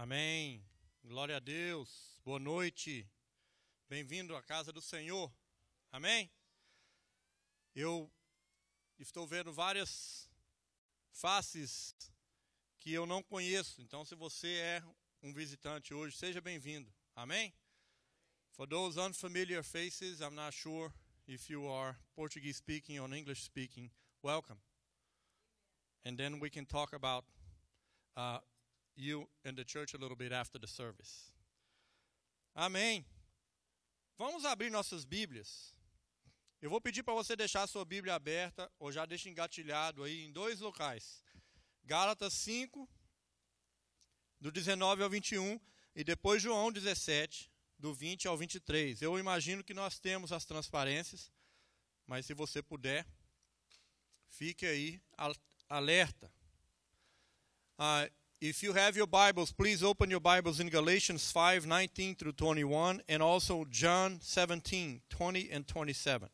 Amém. Glória a Deus. Boa noite. Bem-vindo à casa do Senhor. Amém. Eu estou vendo várias faces que eu não conheço. Então, se você é um visitante hoje, seja bem-vindo. Amém. For those unfamiliar faces, I'm not sure if you are Portuguese speaking or English speaking. Welcome. And then we can talk about you and the church a little bit after the service. Amém. Vamos abrir nossas Bíblias. Eu vou pedir para você deixar a sua Bíblia aberta, ou já deixa engatilhado aí em dois locais. Gálatas 5, do 19 ao 21, e depois João 17, do 20 ao 23. Eu imagino que nós temos as transparências, mas se você puder, fique aí alerta. If you have your Bibles, please open your Bibles in Galatians 5, 19 through 21, and also John 17, 20 and 27.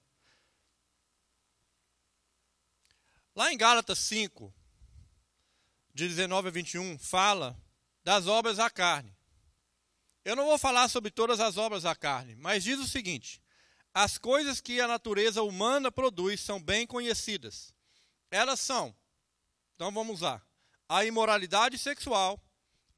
Lá em Gálatas 5, de 19 a 21, fala das obras da carne. Eu não vou falar sobre todas as obras da carne, mas diz o seguinte: as coisas que a natureza humana produz são bem conhecidas. Elas são, então vamos lá: a imoralidade sexual,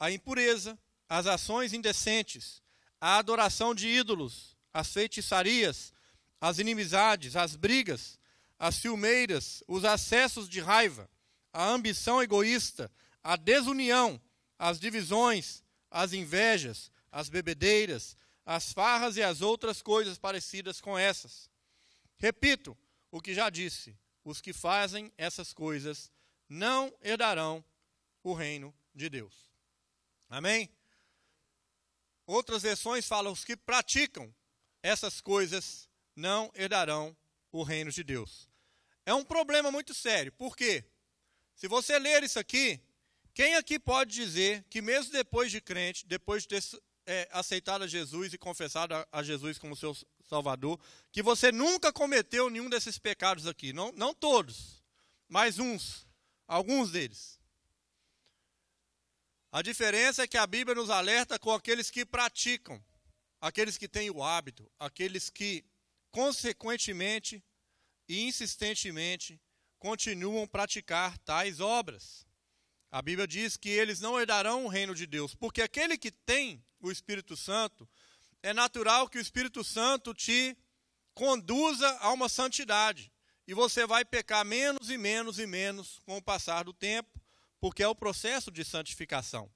a impureza, as ações indecentes, a adoração de ídolos, as feitiçarias, as inimizades, as brigas, as ciumeiras, os acessos de raiva, a ambição egoísta, a desunião, as divisões, as invejas, as bebedeiras, as farras e as outras coisas parecidas com essas. Repito o que já disse: os que fazem essas coisas não herdarão o reino de Deus. Amém? Outras versões falam: os que praticam essas coisas não herdarão o reino de Deus. É um problema muito sério. Por quê? Se você ler isso aqui, quem aqui pode dizer que mesmo depois de crente, depois de ter aceitado a Jesus e confessado a Jesus como seu Salvador, que você nunca cometeu nenhum desses pecados aqui? Não todos, mas alguns deles. A diferença é que a Bíblia nos alerta com aqueles que praticam, aqueles que têm o hábito, aqueles que consequentemente e insistentemente continuam a praticar tais obras. A Bíblia diz que eles não herdarão o reino de Deus, porque aquele que tem o Espírito Santo, é natural que o Espírito Santo te conduza a uma santidade, e você vai pecar menos e menos e menos com o passar do tempo, porque é o processo de santificação.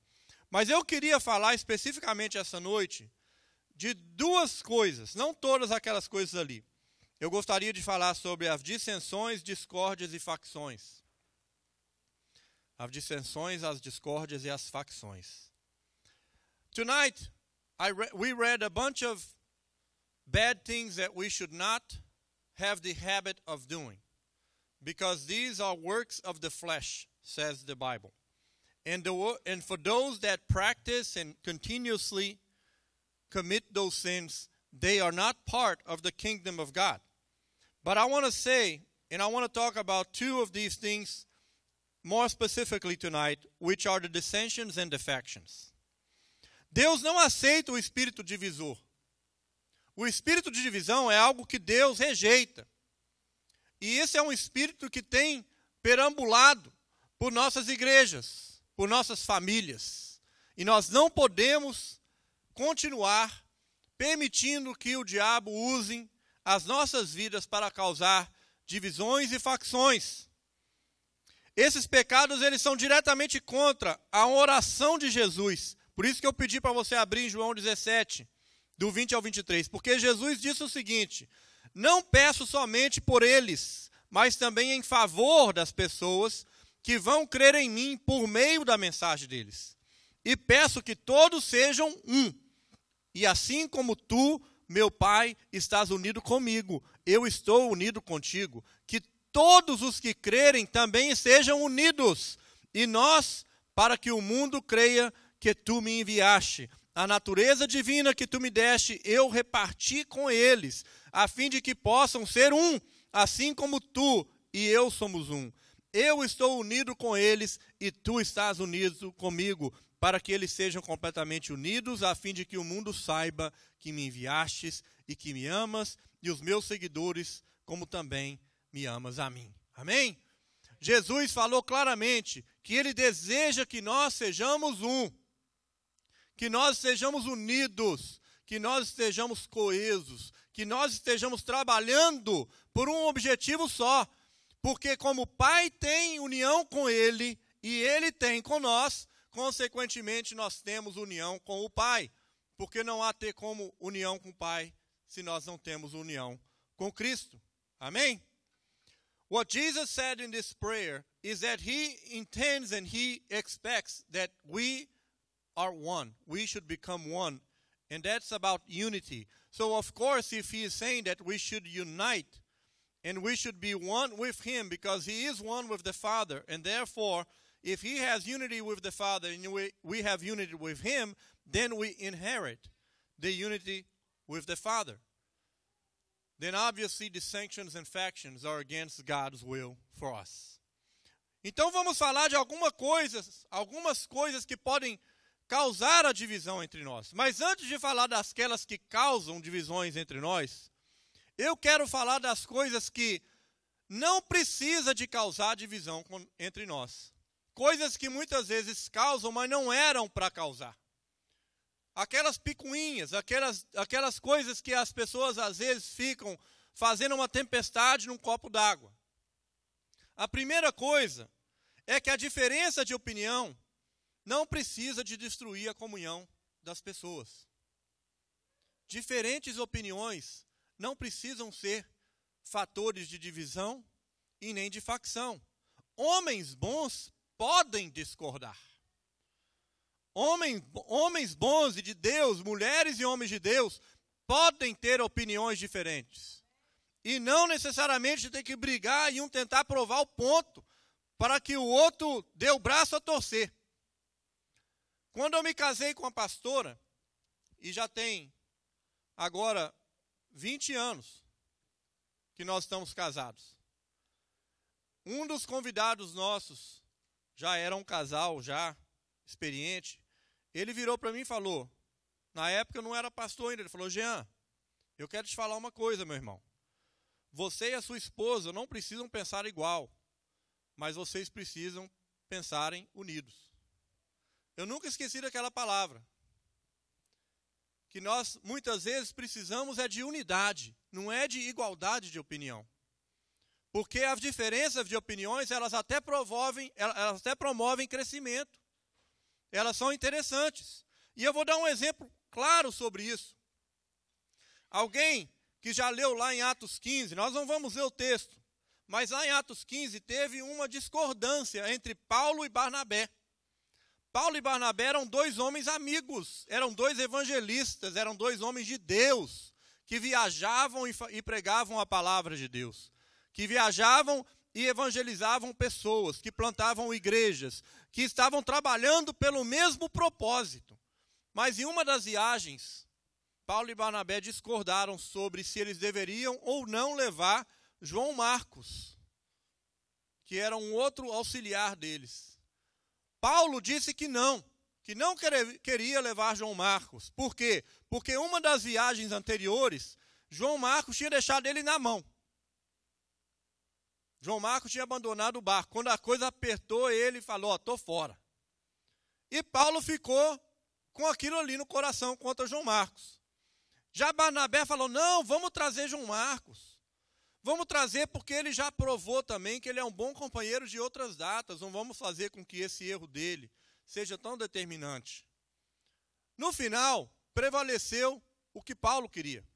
Mas eu queria falar especificamente essa noite de duas coisas, não todas aquelas coisas ali. Eu gostaria de falar sobre as dissensões, discórdias e facções. As dissensões, as discórdias e as facções. Tonight, we read a bunch of bad things that we should not have the habit of doing, because these are works of the flesh, says the Bible. And for those that practice and continuously commit those sins, they are not part of the kingdom of God. But I want to say, and I want to talk about two of these things more specifically tonight, which are the dissensions and the factions. Deus não aceita o espírito divisor. O espírito de divisão é algo que Deus rejeita. E esse é um espírito que tem perambulado por nossas igrejas, por nossas famílias. E nós não podemos continuar permitindo que o diabo use as nossas vidas para causar divisões e facções. Esses pecados, eles são diretamente contra a oração de Jesus. Por isso que eu pedi para você abrir em João 17, do 20 ao 23. Porque Jesus disse o seguinte: não peço somente por eles, mas também em favor das pessoas que vão crer em mim por meio da mensagem deles. E peço que todos sejam um. E assim como tu, meu Pai, estás unido comigo, eu estou unido contigo. Que todos os que crerem também estejam unidos. E nós, para que o mundo creia que tu me enviaste. A natureza divina que tu me deste, eu reparti com eles, a fim de que possam ser um, assim como tu e eu somos um. Eu estou unido com eles e tu estás unido comigo, para que eles sejam completamente unidos, a fim de que o mundo saiba que me enviastes e que me amas, e os meus seguidores, como também me amas a mim. Amém? Jesus falou claramente que ele deseja que nós sejamos um, que nós sejamos unidos, que nós estejamos coesos, que nós estejamos trabalhando por um objetivo só, porque como o Pai tem união com ele e ele tem com nós, consequentemente nós temos união com o Pai, porque não há ter como união com o Pai se nós não temos união com Cristo. Amém? What Jesus said in this prayer is that he intends and he expects that we are one. We should become one. And that's about unity. So of course, if he is saying that we should unite and we should be one with him because he is one with the Father, and therefore, if he has unity with the Father and we have unity with him, then we inherit the unity with the Father. Then obviously dissensions and factions are against God's will for us. Então vamos falar de algumas coisas que podem causar a divisão entre nós. Mas antes de falar daquelas que causam divisões entre nós, eu quero falar das coisas que não precisa de causar divisão entre nós. Coisas que muitas vezes causam, mas não eram para causar. Aquelas picuinhas, aquelas coisas que as pessoas às vezes ficam fazendo uma tempestade num copo d'água. A primeira coisa é que a diferença de opinião não precisa de destruir a comunhão das pessoas. Diferentes opiniões não precisam ser fatores de divisão e nem de facção. Homens bons podem discordar. Homens bons e de Deus, mulheres e homens de Deus, podem ter opiniões diferentes. E não necessariamente tem que brigar e um tentar provar o ponto para que o outro dê o braço a torcer. Quando eu me casei com a pastora, e já tem agora 20 anos que nós estamos casados, um dos convidados nossos já era um casal, já experiente. Ele virou para mim e falou, na época eu não era pastor ainda, ele falou, Jean, eu quero te falar uma coisa, meu irmão. Você e a sua esposa não precisam pensar igual, mas vocês precisam pensarem unidos. Eu nunca esqueci daquela palavra. Que nós, muitas vezes, precisamos é de unidade, não é de igualdade de opinião. Porque as diferenças de opiniões, elas até promovem crescimento. Elas são interessantes. E eu vou dar um exemplo claro sobre isso. Alguém que já leu lá em Atos 15, nós não vamos ler o texto, mas lá em Atos 15 teve uma discordância entre Paulo e Barnabé. Paulo e Barnabé eram dois homens amigos, eram dois evangelistas, eram dois homens de Deus, que viajavam e pregavam a palavra de Deus, que viajavam e evangelizavam pessoas, que plantavam igrejas, que estavam trabalhando pelo mesmo propósito. Mas em uma das viagens, Paulo e Barnabé discordaram sobre se eles deveriam ou não levar João Marcos, que era um outro auxiliar deles. Paulo disse que não queria levar João Marcos. Por quê? Porque uma das viagens anteriores, João Marcos tinha deixado ele na mão. João Marcos tinha abandonado o barco. Quando a coisa apertou, ele falou, estou fora. E Paulo ficou com aquilo ali no coração contra João Marcos. Já Barnabé falou, não, vamos trazer João Marcos. Vamos trazer porque ele já provou também que ele é um bom companheiro de outras datas. Não vamos fazer com que esse erro dele seja tão determinante. No final, prevaleceu o que Paulo queria.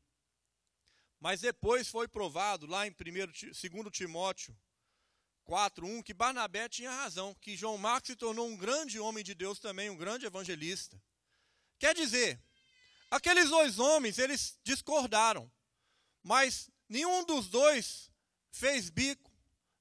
Mas depois foi provado lá em 2 Timóteo 4:1 que Barnabé tinha razão, que João Marcos se tornou um grande homem de Deus também, um grande evangelista. Quer dizer, aqueles dois homens, eles discordaram, mas nenhum dos dois fez bico,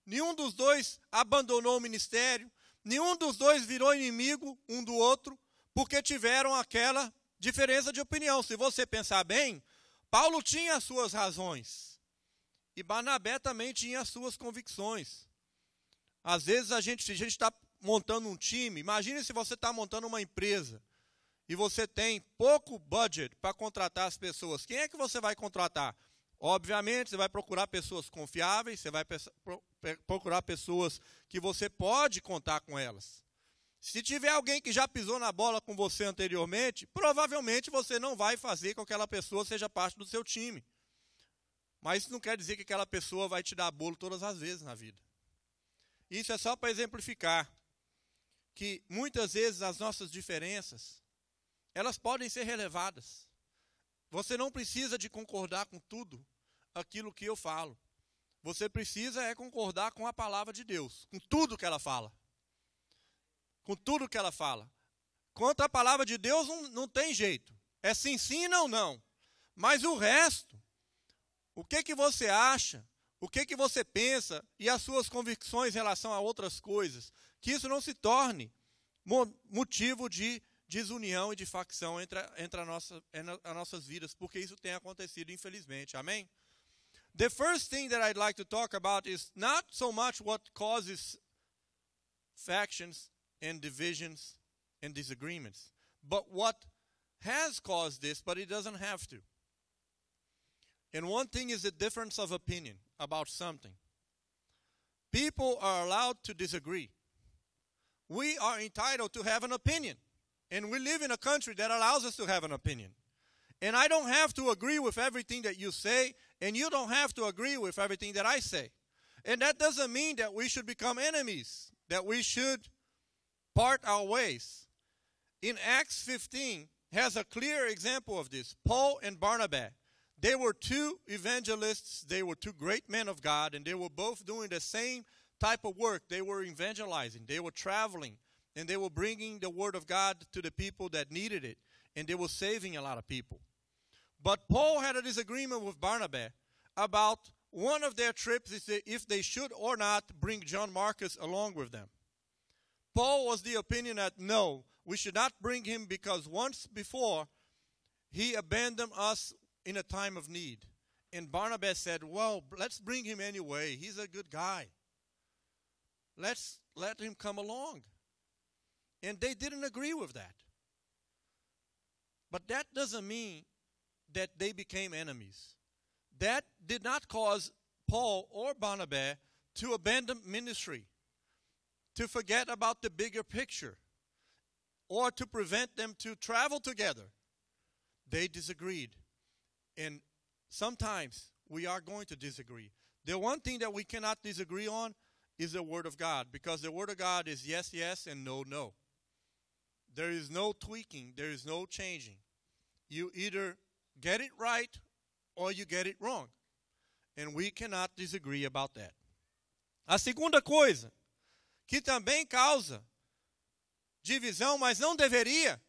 nenhum dos dois abandonou o ministério, nenhum dos dois virou inimigo um do outro, porque tiveram aquela diferença de opinião. Se você pensar bem, Paulo tinha as suas razões e Barnabé também tinha as suas convicções. Às vezes a gente está montando um time, imagine se você está montando uma empresa e você tem pouco budget para contratar as pessoas. Quem é que você vai contratar? Obviamente, você vai procurar pessoas confiáveis, você vai procurar pessoas que você pode contar com elas. Se tiver alguém que já pisou na bola com você anteriormente, provavelmente você não vai fazer com que aquela pessoa seja parte do seu time. Mas isso não quer dizer que aquela pessoa vai te dar bolo todas as vezes na vida. Isso é só para exemplificar que muitas vezes as nossas diferenças, elas podem ser relevadas. Você não precisa de concordar com tudo aquilo que eu falo. Você precisa concordar com a palavra de Deus, com tudo que ela fala. Com tudo que ela fala. Contra a palavra de Deus não tem jeito. É sim, sim, não, não. Mas o resto, o que você acha, o que você pensa e as suas convicções em relação a outras coisas, que isso não se torne motivo de desunião e de facção entre as nossas vidas, porque isso tem acontecido, infelizmente. Amém? The first thing that I'd like to talk about is not so much what causes factions and divisions and disagreements, but what has caused this, but it doesn't have to. And one thing is the difference of opinion about something. People are allowed to disagree. We are entitled to have an opinion. And we live in a country that allows us to have an opinion. And I don't have to agree with everything that you say, and you don't have to agree with everything that I say. And that doesn't mean that we should become enemies, that we should part our ways. In Acts 15 has a clear example of this. Paul and Barnabas, they were two evangelists, they were two great men of God, and they were both doing the same type of work. They were evangelizing, they were traveling, and they were bringing the word of God to the people that needed it, and they were saving a lot of people. But Paul had a disagreement with Barnabas about one of their trips, if they should or not bring John Marcus along with them. Paul was the opinion that no, we should not bring him because once before he abandoned us in a time of need. And Barnabas said, well, let's bring him anyway. He's a good guy. Let's let him come along. And they didn't agree with that. But that doesn't mean that they became enemies. That did not cause Paul or Barnabas to abandon ministry, to forget about the bigger picture, or to prevent them to travel together. They disagreed. And sometimes we are going to disagree. The one thing that we cannot disagree on is the Word of God, because the Word of God is yes, yes, and no, no. There is no tweaking. There is no changing. You either get it right or you get it wrong. And we cannot disagree about that. A segunda coisa, que também causa divisão, mas não deveria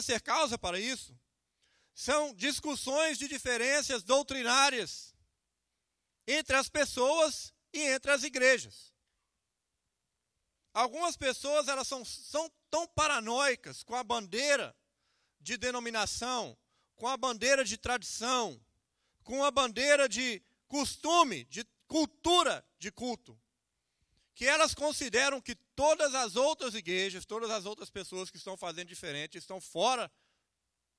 ser causa para isso, são discussões de diferenças doutrinárias entre as pessoas e entre as igrejas. Algumas pessoas elas são tão paranoicas com a bandeira de denominação, com a bandeira de tradição, com a bandeira de costume, de cultura de culto, que elas consideram que todas as outras igrejas, todas as outras pessoas que estão fazendo diferente, estão fora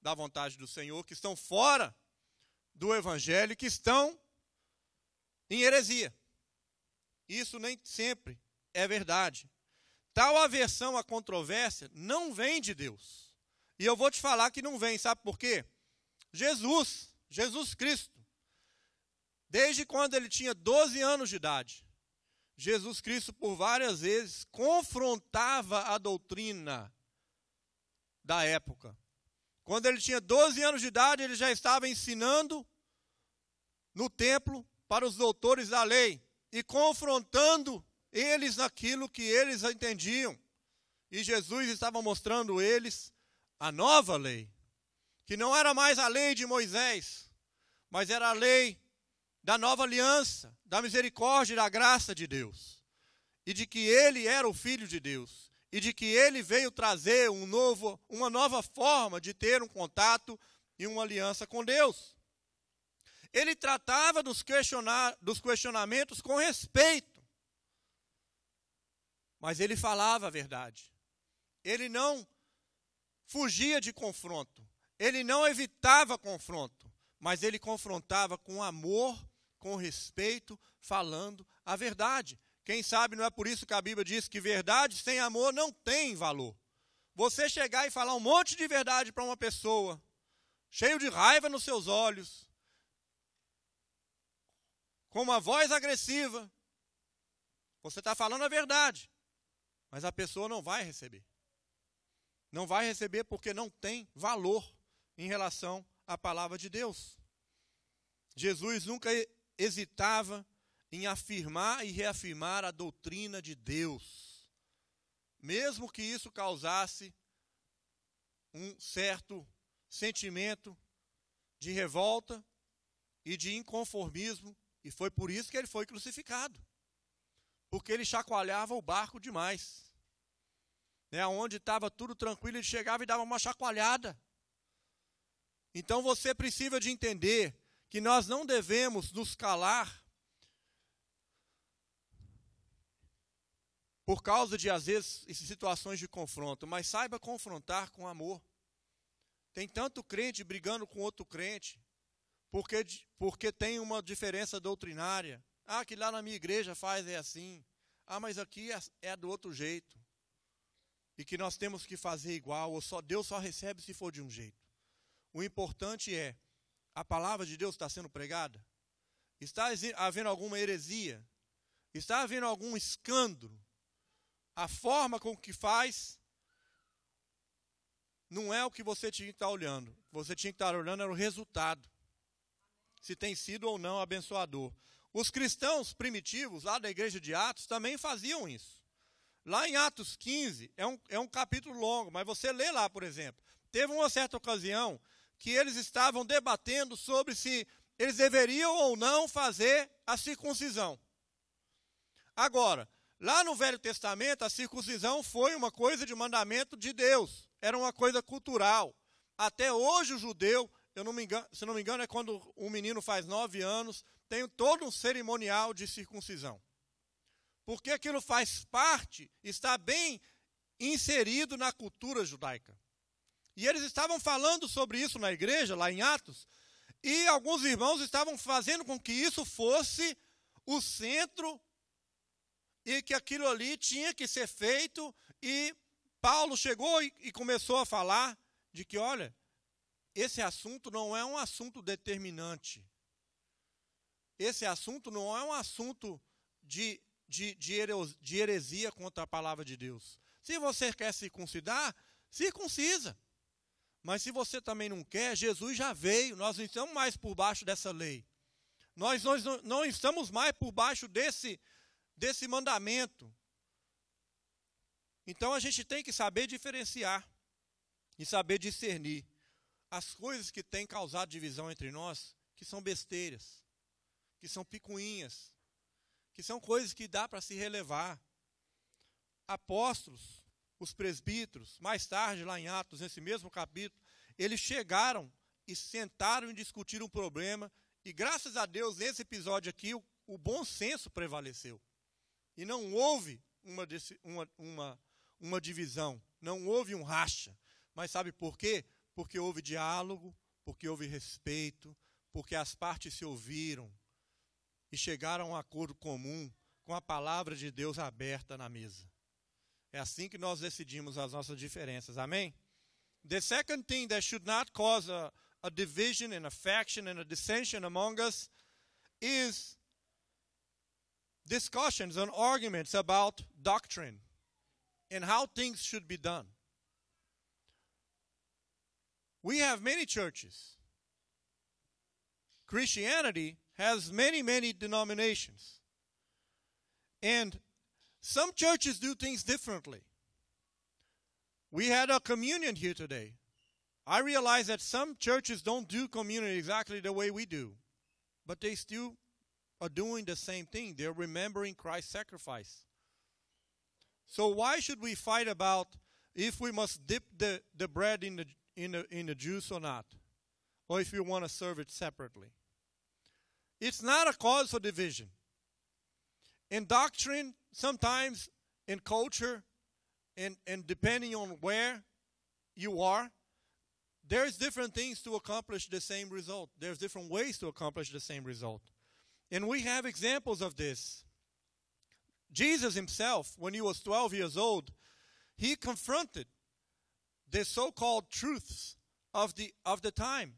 da vontade do Senhor, que estão fora do Evangelho, que estão em heresia. Isso nem sempre é verdade. Tal aversão à controvérsia não vem de Deus. E eu vou te falar que não vem, sabe por quê? Jesus Cristo, desde quando ele tinha 12 anos de idade, Jesus Cristo por várias vezes confrontava a doutrina da época. Quando ele tinha 12 anos de idade, ele já estava ensinando no templo para os doutores da lei e confrontando eles naquilo que eles entendiam. E Jesus estava mostrando eles a nova lei, que não era mais a lei de Moisés, mas era a lei da nova aliança, da misericórdia e da graça de Deus. E de que ele era o Filho de Deus. E de que ele veio trazer uma nova forma de ter um contato e uma aliança com Deus. Ele tratava dos questionamentos com respeito. mas ele falava a verdade. Ele não fugia de confronto. Ele não evitava confronto, mas ele confrontava com amor, com respeito, falando a verdade. Quem sabe não é por isso que a Bíblia diz que verdade sem amor não tem valor. Você chegar e falar um monte de verdade para uma pessoa, cheio de raiva nos seus olhos, com uma voz agressiva, você está falando a verdade, mas a pessoa não vai receber. Não vai receber porque não tem valor em relação à palavra de Deus. Jesus nunca hesitava em afirmar e reafirmar a doutrina de Deus, mesmo que isso causasse um certo sentimento de revolta e de inconformismo, e foi por isso que ele foi crucificado, porque ele chacoalhava o barco demais. Onde estava tudo tranquilo, ele chegava e dava uma chacoalhada. Então você precisa de entender que nós não devemos nos calar por causa de, às vezes, situações de confronto, mas saiba confrontar com amor. Tem tanto crente brigando com outro crente, porque tem uma diferença doutrinária. Ah, que lá na minha igreja faz é assim. Ah, mas aqui é do outro jeito. E que nós temos que fazer igual, ou Deus só recebe se for de um jeito. O importante é, a palavra de Deus está sendo pregada? Está havendo alguma heresia? Está havendo algum escândalo? A forma com que faz não é o que você tinha que estar olhando. O que você tinha que estar olhando era o resultado. Se tem sido ou não abençoador. Os cristãos primitivos, lá da igreja de Atos, também faziam isso. Lá em Atos 15, é um capítulo longo, mas você lê lá, por exemplo. Teve uma certa ocasião que eles estavam debatendo sobre se eles deveriam ou não fazer a circuncisão. Agora, lá no Velho Testamento, a circuncisão foi uma coisa de mandamento de Deus. Era uma coisa cultural. Até hoje o judeu, se não me engano, é quando um menino faz 9 anos, tem todo um cerimonial de circuncisão. Porque aquilo faz parte, está bem inserido na cultura judaica. E eles estavam falando sobre isso na igreja, lá em Atos, e alguns irmãos estavam fazendo com que isso fosse o centro e que aquilo ali tinha que ser feito, e Paulo chegou e começou a falar de que, olha, esse assunto não é um assunto determinante. Esse assunto não é um assunto de heresia contra a palavra de Deus. Se você quer circuncidar, circuncisa. Mas se você também não quer, Jesus já veio, nós não estamos mais por baixo dessa lei. Nós não estamos mais por baixo desse mandamento. Então a gente tem que saber diferenciar e saber discernir as coisas que têm causado divisão entre nós, que são besteiras, que são picuinhas, que são coisas que dá para se relevar. Apóstolos, os presbíteros, mais tarde lá em Atos, nesse mesmo capítulo, eles chegaram e sentaram e discutiram um problema, e graças a Deus, nesse episódio aqui, o bom senso prevaleceu. E não houve uma divisão, não houve um racha. Mas sabe por quê? Porque houve diálogo, porque houve respeito, porque as partes se ouviram e chegaram a um acordo comum com a palavra de Deus aberta na mesa. É assim que nós decidimos as nossas diferenças. Amém? The second thing that should not cause a division and a faction and a dissension among us is discussions and arguments about doctrine and how things should be done. We have many churches. Christianity has many, many denominations. And some churches do things differently. We had a communion here today. I realize that some churches don't do communion exactly the way we do, but they still are doing the same thing. They're remembering Christ's sacrifice. So why should we fight about if we must dip the bread in the juice or not, or if we want to serve it separately? It's not a cause for division. In doctrine, sometimes in culture, and depending on where you are, there's different things to accomplish the same result. There's different ways to accomplish the same result. And we have examples of this. Jesus himself, when he was 12 years old, he confronted the so-called truths of the time.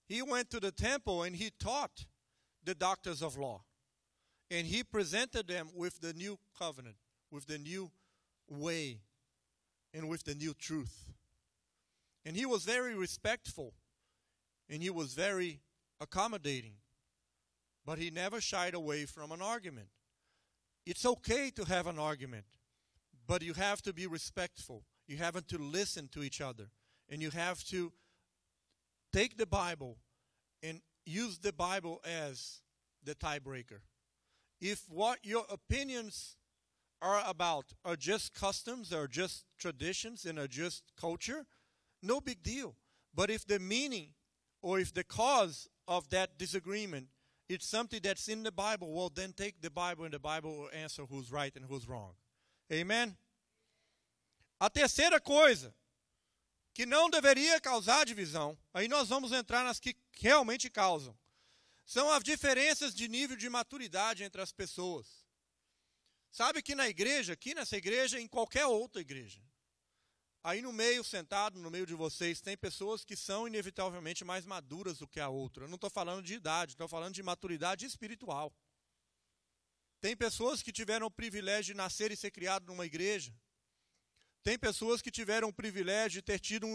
He went to the temple and he taught the doctors of law. And he presented them with the new covenant, with the new way, and with the new truth. And he was very respectful, and he was very accommodating. But he never shied away from an argument. It's okay to have an argument, but you have to be respectful. You have to listen to each other. And you have to take the Bible and use the Bible as the tiebreaker. If what your opinions are about are just customs, or just traditions, and are just culture, no big deal. But if the meaning or if the cause of that disagreement it's something that's in the Bible, well, then take the Bible, and the Bible will answer who's right and who's wrong. Amen? A terceira coisa, que não deveria causar divisão, aí nós vamos entrar nas que realmente causam, são as diferenças de nível de maturidade entre as pessoas. Sabe que na igreja, aqui nessa igreja, em qualquer outra igreja, aí no meio, sentado no meio de vocês, tem pessoas que são inevitavelmente mais maduras do que a outra. Eu não estou falando de idade, estou falando de maturidade espiritual. Tem pessoas que tiveram o privilégio de nascer e ser criado numa igreja. Tem pessoas que tiveram o privilégio de ter tido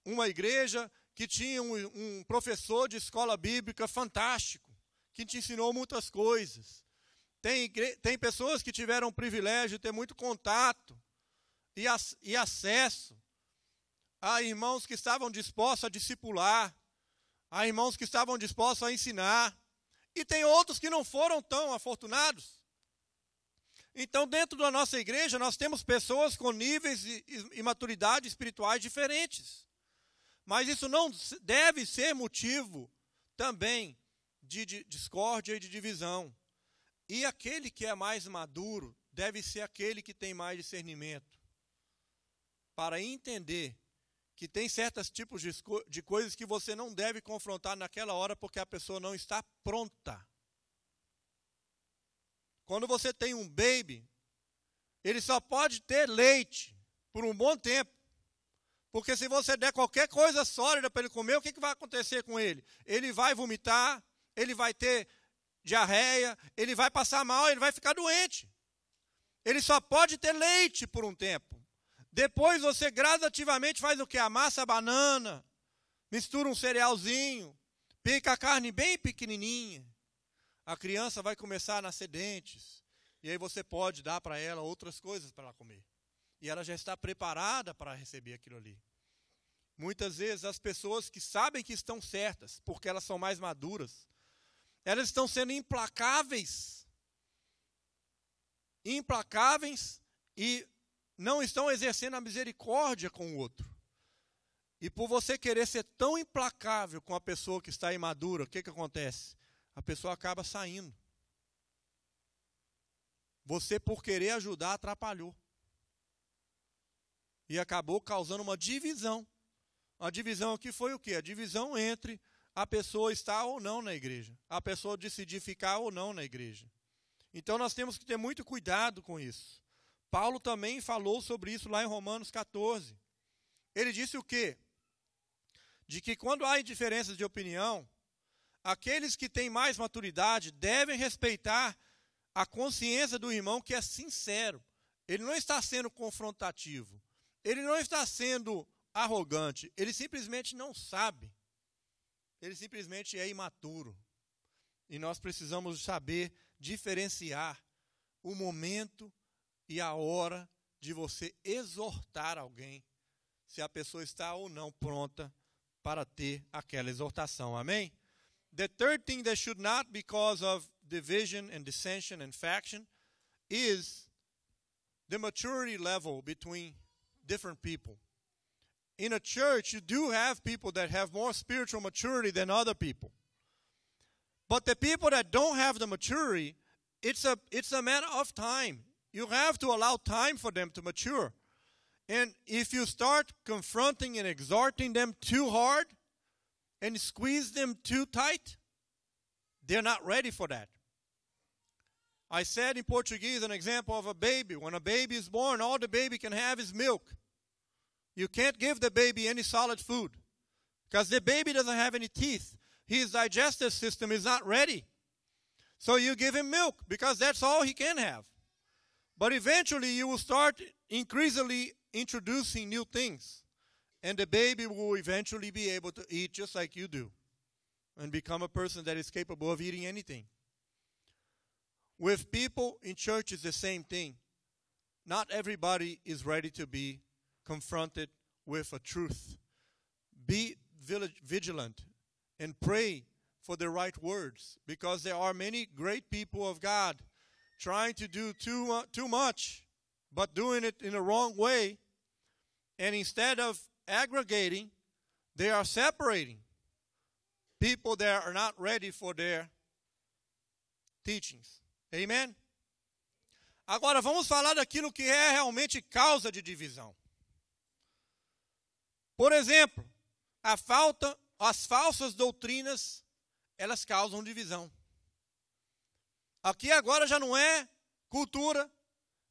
uma igreja que tinha um professor de escola bíblica fantástico, que te ensinou muitas coisas. Tem pessoas que tiveram o privilégio de ter muito contato e acesso a irmãos que estavam dispostos a discipular, a irmãos que estavam dispostos a ensinar. E tem outros que não foram tão afortunados. Então, dentro da nossa igreja, nós temos pessoas com níveis e maturidade espirituais diferentes. Mas isso não deve ser motivo também de discórdia e de divisão. E aquele que é mais maduro deve ser aquele que tem mais discernimento, para entender que tem certos tipos de coisas que você não deve confrontar naquela hora, porque a pessoa não está pronta. Quando você tem um baby, ele só pode ter leite por um bom tempo. Porque se você der qualquer coisa sólida para ele comer, o que vai acontecer com ele? Ele vai vomitar, ele vai ter diarreia, ele vai passar mal, ele vai ficar doente. Ele só pode ter leite por um tempo. Depois você gradativamente faz o quê? Amassa a banana, mistura um cerealzinho, pica a carne bem pequenininha. A criança vai começar a nascer dentes. E aí você pode dar para ela outras coisas para ela comer. E ela já está preparada para receber aquilo ali. Muitas vezes as pessoas que sabem que estão certas, porque elas são mais maduras, elas estão sendo implacáveis e não estão exercendo a misericórdia com o outro. E por você querer ser tão implacável com a pessoa que está imadura, o que acontece? A pessoa acaba saindo. Você, por querer ajudar, atrapalhou. E acabou causando uma divisão. A divisão aqui foi o quê? A divisão entre a pessoa estar ou não na igreja. A pessoa decidir ficar ou não na igreja. Então nós temos que ter muito cuidado com isso. Paulo também falou sobre isso lá em Romanos 14. Ele disse o quê? De que quando há diferenças de opinião, aqueles que têm mais maturidade devem respeitar a consciência do irmão que é sincero. Ele não está sendo confrontativo. Ele não está sendo arrogante. Ele simplesmente não sabe. Ele simplesmente é imaturo. E nós precisamos saber diferenciar o momento e a hora de você exortar alguém, se a pessoa está ou não pronta para ter aquela exortação. Amém? The third thing that should not, because of division and dissension and faction, is the maturity level between different people. In a church, you do have people that have more spiritual maturity than other people. But the people that don't have the maturity, it's a matter of time. You have to allow time for them to mature. And if you start confronting and exhorting them too hard and squeeze them too tight, they're not ready for that. I said in Portuguese an example of a baby. When a baby is born, all the baby can have is milk. You can't give the baby any solid food because the baby doesn't have any teeth. His digestive system is not ready. So you give him milk because that's all he can have. But eventually you will start increasingly introducing new things. And the baby will eventually be able to eat just like you do and become a person that is capable of eating anything. With people in church, it's the same thing. Not everybody is ready to be confronted with a truth. Be vigilant and pray for the right words, because there are many great people of God trying to do too much, but doing it in the wrong way. And instead of aggregating, they are separating people that are not ready for their teachings. Amen? Agora vamos falar daquilo que é realmente causa de divisão. Por exemplo, as falsas doutrinas, elas causam divisão. Aqui agora já não é cultura,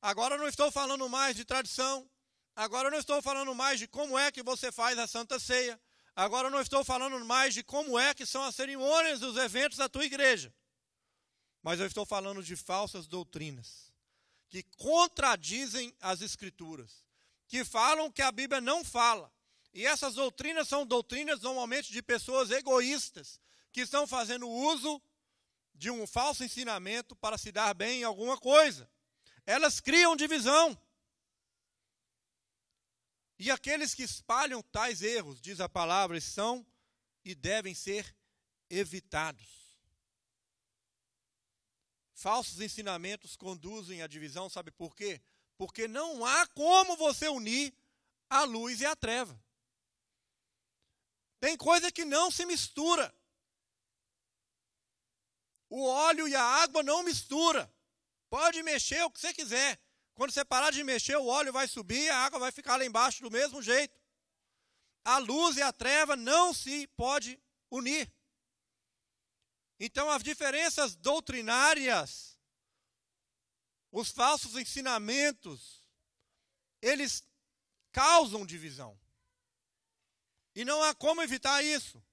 agora eu não estou falando mais de tradição, agora eu não estou falando mais de como é que você faz a Santa Ceia, agora eu não estou falando mais de como é que são as cerimônias dos eventos da tua igreja. Mas eu estou falando de falsas doutrinas, que contradizem as Escrituras, que falam que a Bíblia não fala. E essas doutrinas são doutrinas normalmente de pessoas egoístas, que estão fazendo uso de um falso ensinamento para se dar bem em alguma coisa. Elas criam divisão. E aqueles que espalham tais erros, diz a palavra, são e devem ser evitados. Falsos ensinamentos conduzem à divisão, sabe por quê? Porque não há como você unir a luz e a treva. Tem coisa que não se mistura. O óleo e a água não mistura. Pode mexer o que você quiser. Quando você parar de mexer, o óleo vai subir e a água vai ficar lá embaixo do mesmo jeito. A luz e a treva não se pode unir. Então, as diferenças doutrinárias, os falsos ensinamentos, eles causam divisão. E não há como evitar isso.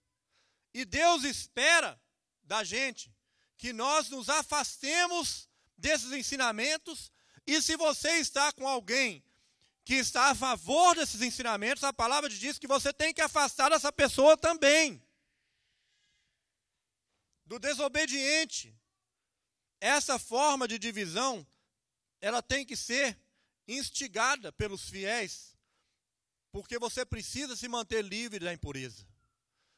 E Deus espera da gente que nós nos afastemos desses ensinamentos. E se você está com alguém que está a favor desses ensinamentos, a palavra diz que você tem que afastar essa pessoa também. Do desobediente. Essa forma de divisão, ela tem que ser instigada pelos fiéis, porque você precisa se manter livre da impureza.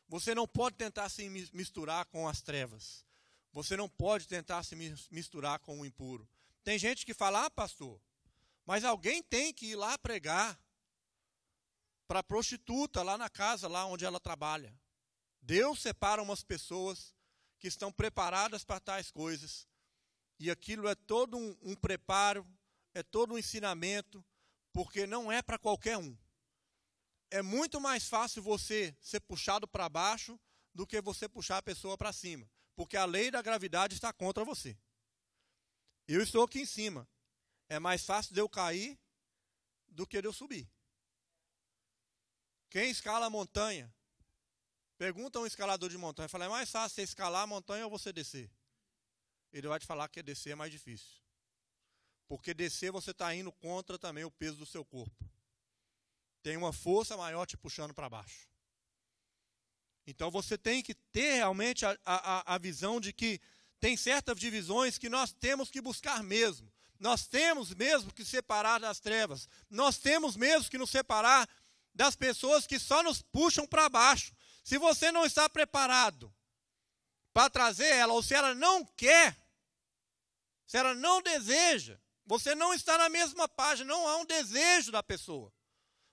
Você não pode tentar se misturar com as trevas. Você não pode tentar se misturar com o impuro. Tem gente que fala, pastor, mas alguém tem que ir lá pregar para a prostituta lá na casa, lá onde ela trabalha. Deus separa umas pessoas que estão preparadas para tais coisas. E aquilo é todo um preparo, é todo um ensinamento, porque não é para qualquer um. É muito mais fácil você ser puxado para baixo do que você puxar a pessoa para cima. Porque a lei da gravidade está contra você. Eu estou aqui em cima. É mais fácil de eu cair do que de eu subir. Quem escala a montanha, pergunta a um escalador de montanha, fala, é mais fácil você escalar a montanha ou você descer? Ele vai te falar que descer é mais difícil. Porque descer você está indo contra também o peso do seu corpo. Tem uma força maior te puxando para baixo. Então você tem que ter realmente a visão de que tem certas divisões que nós temos que buscar mesmo. Nós temos mesmo que separar das trevas. Nós temos mesmo que nos separar das pessoas que só nos puxam para baixo. Se você não está preparado para trazer ela, ou se ela não quer, se ela não deseja, você não está na mesma página, não há um desejo da pessoa.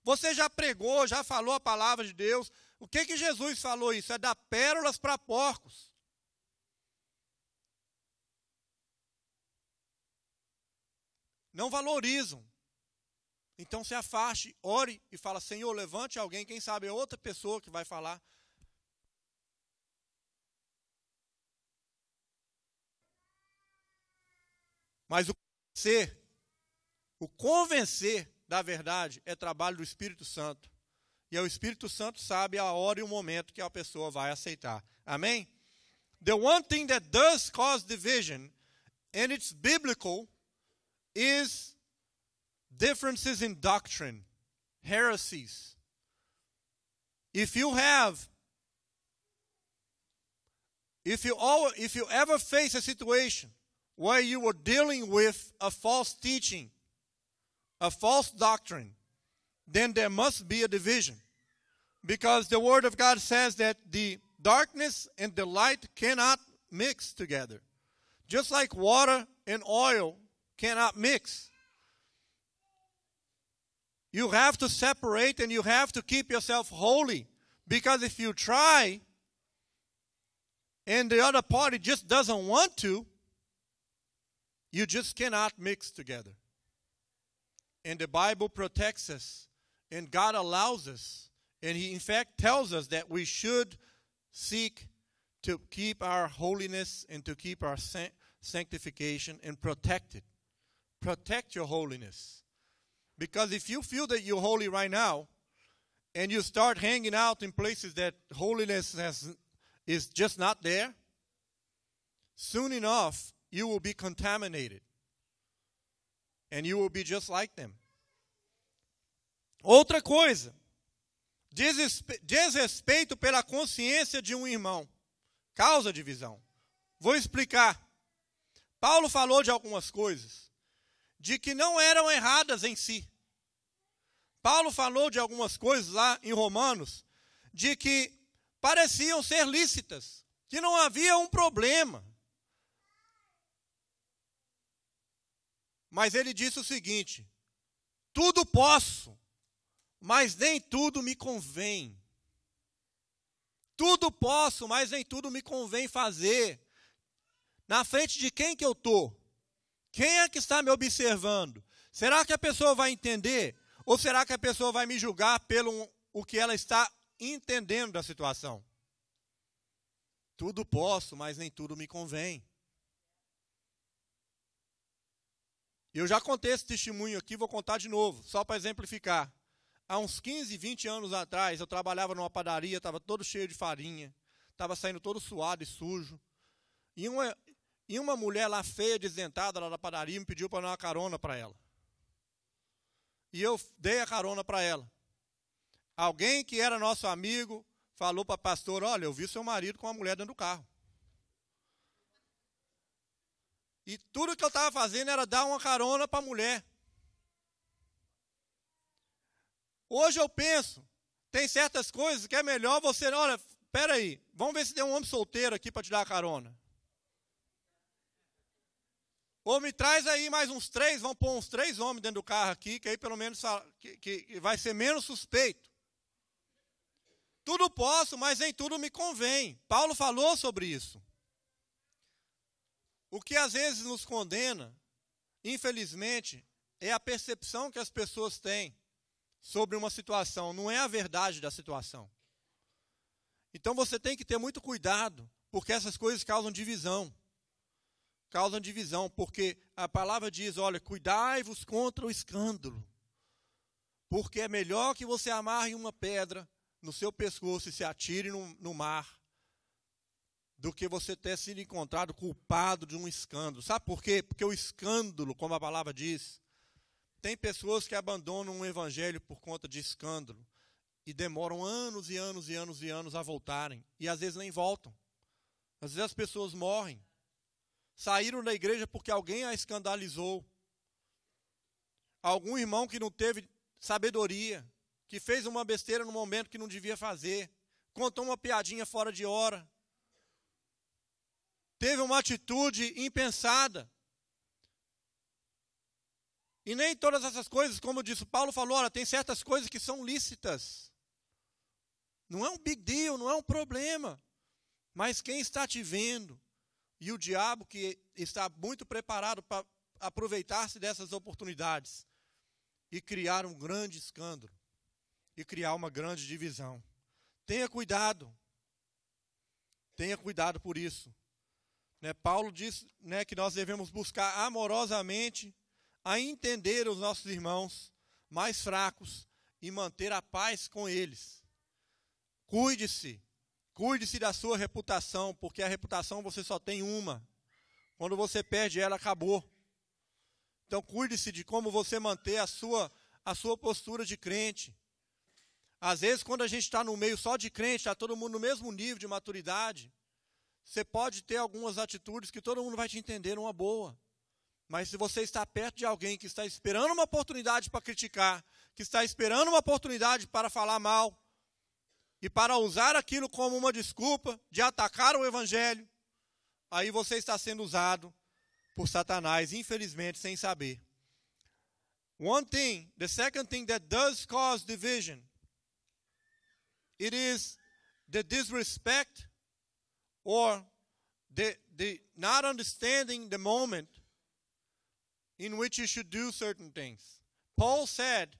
Você já pregou, já falou a palavra de Deus. O que Jesus falou isso? É dar pérolas para porcos. não valorizam. Então se afaste, ore e fala, Senhor, levante alguém, quem sabe é outra pessoa que vai falar. Mas o convencer da verdade é trabalho do Espírito Santo. E o Espírito Santo sabe a hora e o momento que a pessoa vai aceitar. Amém? The one thing that does cause division, and it's biblical, is differences in doctrine, heresies. If you ever face a situation where you were dealing with a false teaching, a false doctrine, then there must be a division. Because the Word of God says that the darkness and the light cannot mix together. Just like water and oil cannot mix. You have to separate and you have to keep yourself holy. Because if you try and the other party just doesn't want to, you just cannot mix together. And the Bible protects us. And God allows us. And He in fact tells us that we should seek to keep our holiness and to keep our sanctification and protect it. Protect your holiness. Because if you feel that you're holy right now and you start hanging out in places that holiness is just not there, soon enough you will be contaminated. And you will be just like them. Outra coisa. Desrespeito pela consciência de um irmão. Causa divisão. Vou explicar. Paulo falou de algumas coisas de que não eram erradas em si. Paulo falou de algumas coisas lá em Romanos de que pareciam ser lícitas, que não havia um problema. Mas ele disse o seguinte: tudo posso, mas nem tudo me convém. Tudo posso, mas nem tudo me convém fazer. Na frente de quem que eu estou? Quem é que está me observando? Será que a pessoa vai entender? Ou será que a pessoa vai me julgar pelo o que ela está entendendo da situação? Tudo posso, mas nem tudo me convém. Eu já contei esse testemunho aqui, vou contar de novo, só para exemplificar. Há uns 15, 20 anos atrás, eu trabalhava numa padaria, estava todo cheio de farinha, estava saindo todo suado e sujo. E uma mulher lá feia, desdentada lá da padaria, me pediu para dar uma carona para ela. E eu dei a carona para ela. Alguém que era nosso amigo falou para a pastora: olha, eu vi seu marido com uma mulher dentro do carro. E tudo que eu estava fazendo era dar uma carona para a mulher. Hoje eu penso, tem certas coisas que é melhor você, olha, espera aí, vamos ver se tem um homem solteiro aqui para te dar a carona. Ou me traz aí mais uns 3, vamos pôr uns 3 homens dentro do carro aqui, que aí pelo menos que vai ser menos suspeito. Tudo posso, mas nem tudo me convém. Paulo falou sobre isso. O que às vezes nos condena, infelizmente, é a percepção que as pessoas têm sobre uma situação, não é a verdade da situação. Então você tem que ter muito cuidado, porque essas coisas causam divisão. Causam divisão, porque a palavra diz, olha, cuidai-vos contra o escândalo. Porque é melhor que você amarre uma pedra no seu pescoço e se atire no mar, do que você ter sido encontrado culpado de um escândalo. Sabe por quê? Porque o escândalo, como a palavra diz, tem pessoas que abandonam o evangelho por conta de escândalo e demoram anos e anos e anos e anos a voltarem. E às vezes nem voltam. Às vezes as pessoas morrem. Saíram da igreja porque alguém a escandalizou. Algum irmão que não teve sabedoria, que fez uma besteira no momento que não devia fazer, contou uma piadinha fora de hora, teve uma atitude impensada. E nem todas essas coisas, como disse Paulo falou, olha, tem certas coisas que são lícitas. Não é um big deal, não é um problema. Mas quem está te vendo, e o diabo que está muito preparado para aproveitar-se dessas oportunidades e criar um grande escândalo e criar uma grande divisão. Tenha cuidado por isso. Paulo diz que nós devemos buscar amorosamente a entender os nossos irmãos mais fracos e manter a paz com eles. Cuide-se da sua reputação, porque a reputação você só tem uma. Quando você perde ela, acabou. Então cuide-se de como você manter a sua postura de crente. Às vezes, quando a gente está no meio só de crente, está todo mundo no mesmo nível de maturidade, você pode ter algumas atitudes que todo mundo vai te entender numa boa. Mas se você está perto de alguém que está esperando uma oportunidade para criticar, que está esperando uma oportunidade para falar mal, e para usar aquilo como uma desculpa de atacar o evangelho, aí você está sendo usado por Satanás, infelizmente, sem saber. The second thing that does cause division, it is the disrespect or the not understanding the moment in which you should do certain things. Paul said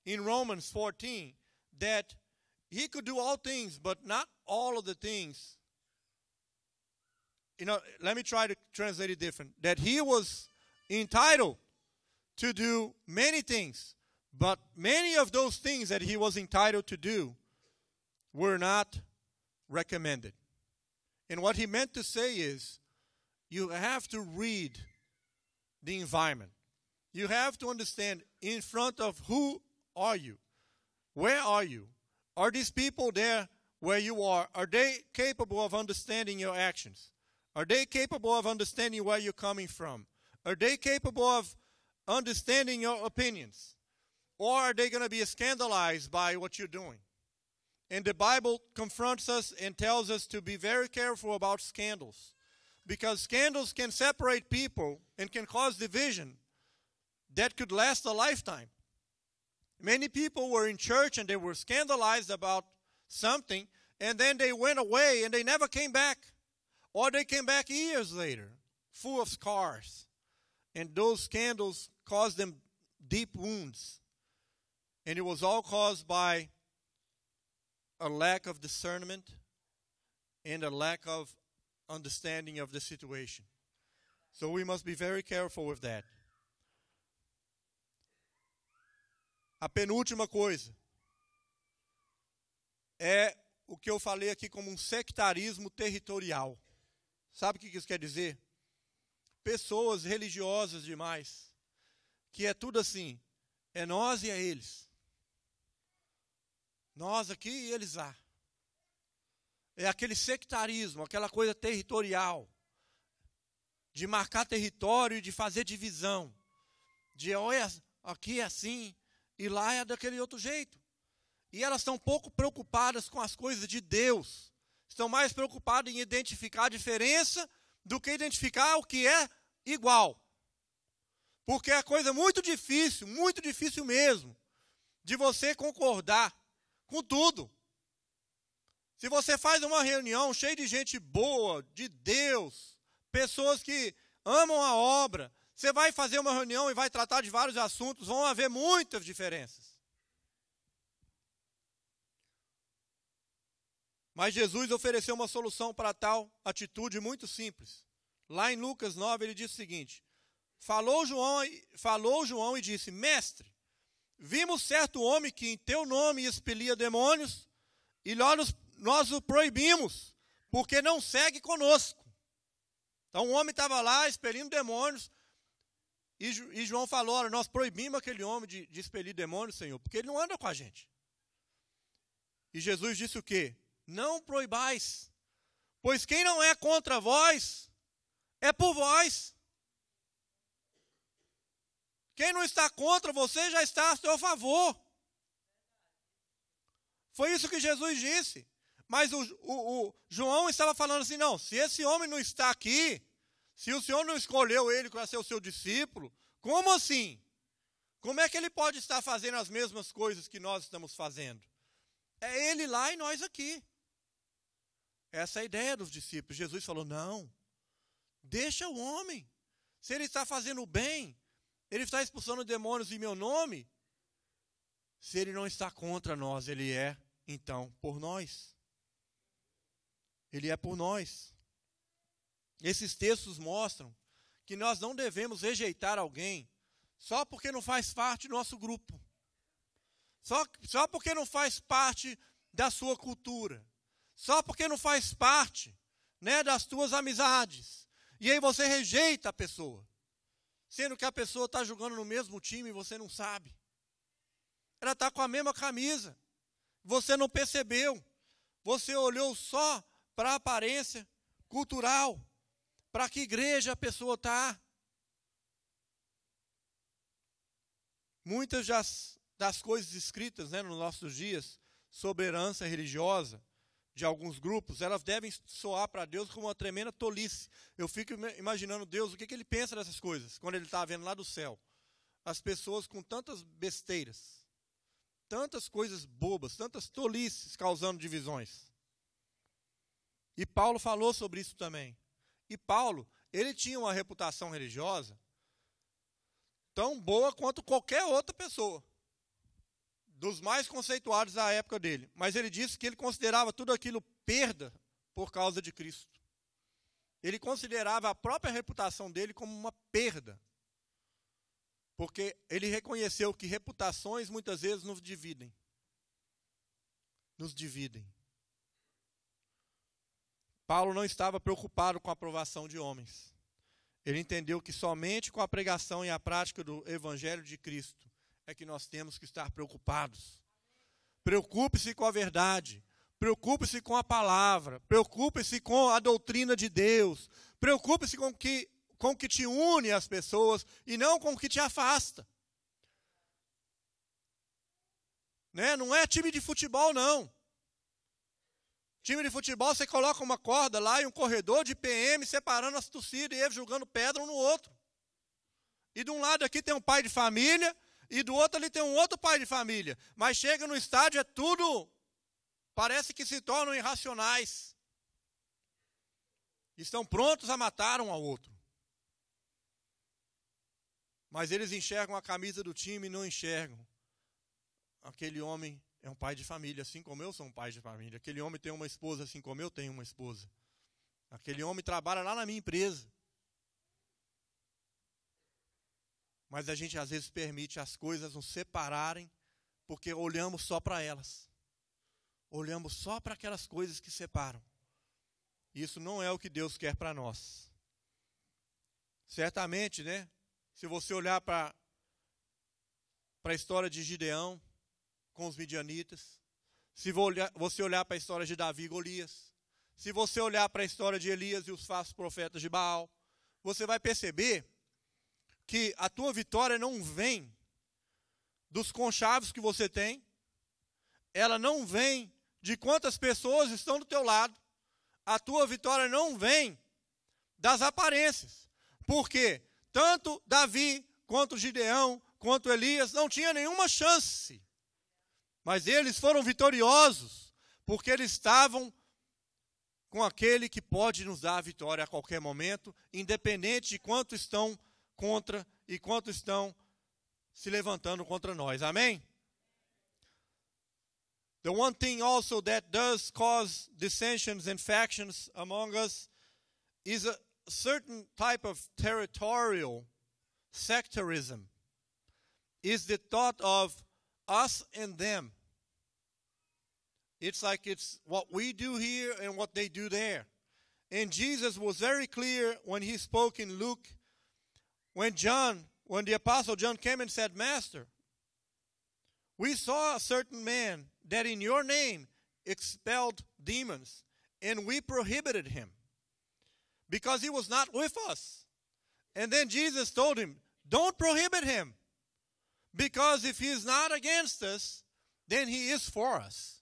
in Romans 14 that he could do all things, but not all of the things. Let me try to translate it different. That he was entitled to do many things, but many of those things that he was entitled to do were not recommended. And what he meant to say is, you have to read the environment. You have to understand in front of who are you? Where are you? Are these people there where you are they capable of understanding your actions? Are they capable of understanding where you're coming from? Are they capable of understanding your opinions? Or are they going to be scandalized by what you're doing? And the Bible confronts us and tells us to be very careful about scandals. Because scandals can separate people and can cause division that could last a lifetime. Many people were in church and they were scandalized about something, and then they went away and they never came back. Or they came back years later, full of scars. And those scandals caused them deep wounds. And it was all caused by a lack of discernment and a lack of understanding of the situation. So we must be very careful with that. A penúltima coisa é o que eu falei aqui como um sectarismo territorial. Sabe o que isso quer dizer? Pessoas religiosas demais, que é tudo assim, é nós e é eles. Nós aqui e eles lá. É aquele sectarismo, aquela coisa territorial, de marcar território e de fazer divisão. De olha, aqui é assim e lá é daquele outro jeito. E elas estão pouco preocupadas com as coisas de Deus. Estão mais preocupadas em identificar a diferença do que identificar o que é igual. Porque é coisa muito difícil mesmo, de você concordar com tudo. Se você faz uma reunião cheia de gente boa, de Deus, pessoas que amam a obra, você vai fazer uma reunião e vai tratar de vários assuntos, vão haver muitas diferenças. Mas Jesus ofereceu uma solução para tal atitude muito simples. Lá em Lucas 9, ele diz o seguinte: Falou João e disse: Mestre, vimos certo homem que em teu nome expelia demônios, e nós o proibimos, porque não segue conosco. Então o homem estava lá expelindo demônios, e João falou: olha, nós proibimos aquele homem de expelir demônios, Senhor, porque ele não anda com a gente. E Jesus disse o quê? Não proibais, pois quem não é contra vós, é por vós. Quem não está contra você já está a seu favor. Foi isso que Jesus disse. Mas o João estava falando assim, não, se esse homem não está aqui, se o Senhor não escolheu ele para ser o seu discípulo, como assim? Como é que ele pode estar fazendo as mesmas coisas que nós estamos fazendo? É ele lá e nós aqui. Essa é a ideia dos discípulos. Jesus falou, não, deixa o homem. Se ele está fazendo bem, ele está expulsando demônios em meu nome, se ele não está contra nós, ele é, então, por nós. Ele é por nós. Esses textos mostram que nós não devemos rejeitar alguém só porque não faz parte do nosso grupo. Só porque não faz parte da sua cultura. Só porque não faz parte, né, das tuas amizades. E aí você rejeita a pessoa. Sendo que a pessoa está jogando no mesmo time e você não sabe. Ela está com a mesma camisa. Você não percebeu. Você olhou só para a aparência cultural. Para que igreja a pessoa está. Muitas das coisas escritas, né, nos nossos dias sobre herança religiosa de alguns grupos, elas devem soar para Deus como uma tremenda tolice. Eu fico imaginando Deus, o que ele pensa dessas coisas, quando ele está vendo lá do céu. As pessoas com tantas besteiras, tantas coisas bobas, tantas tolices causando divisões. E Paulo falou sobre isso também. E Paulo, ele tinha uma reputação religiosa tão boa quanto qualquer outra pessoa, dos mais conceituados da época dele. Mas ele disse que ele considerava tudo aquilo perda por causa de Cristo. Ele considerava a própria reputação dele como uma perda. Porque ele reconheceu que reputações muitas vezes nos dividem. Nos dividem. Paulo não estava preocupado com a aprovação de homens. Ele entendeu que somente com a pregação e a prática do Evangelho de Cristo é que nós temos que estar preocupados. Preocupe-se com a verdade. Preocupe-se com a palavra. Preocupe-se com a doutrina de Deus. Preocupe-se com o que te une às pessoas e não com o que te afasta. Né? Não é time de futebol, não. Time de futebol, você coloca uma corda lá e um corredor de PM separando as torcidas e eles jogando pedra um no outro. E de um lado aqui tem um pai de família e do outro ali tem um outro pai de família. Mas chega no estádio, é tudo, parece que se tornam irracionais. Estão prontos a matar um ao outro. Mas eles enxergam a camisa do time e não enxergam. Aquele homem é um pai de família, assim como eu sou um pai de família. Aquele homem tem uma esposa, assim como eu tenho uma esposa. Aquele homem trabalha lá na minha empresa. Mas a gente às vezes permite as coisas nos separarem, porque olhamos só para elas. Olhamos só para aquelas coisas que separam. Isso não é o que Deus quer para nós. Certamente, né? Se você olhar para a história de Gideão com os midianitas, se você olhar para a história de Davi e Golias, se você olhar para a história de Elias e os falsos profetas de Baal, você vai perceber que a tua vitória não vem dos conchavos que você tem, ela não vem de quantas pessoas estão do teu lado, a tua vitória não vem das aparências, porque tanto Davi, quanto Gideão, quanto Elias, não tinham nenhuma chance. Mas eles foram vitoriosos, porque eles estavam com aquele que pode nos dar a vitória a qualquer momento, independente de quanto estão contra e quanto estão se levantando contra nós. Amém? The one thing also that does cause dissensions and factions among us is a certain type of territorial sectarism. Is the thought of us and them. It's like it's what we do here and what they do there. And Jesus was very clear when he spoke in Luke, when the apostle John came and said, Master, we saw a certain man that in your name expelled demons, and we prohibited him because he was not with us. And then Jesus told him, don't prohibit him, because if he is not against us, then he is for us.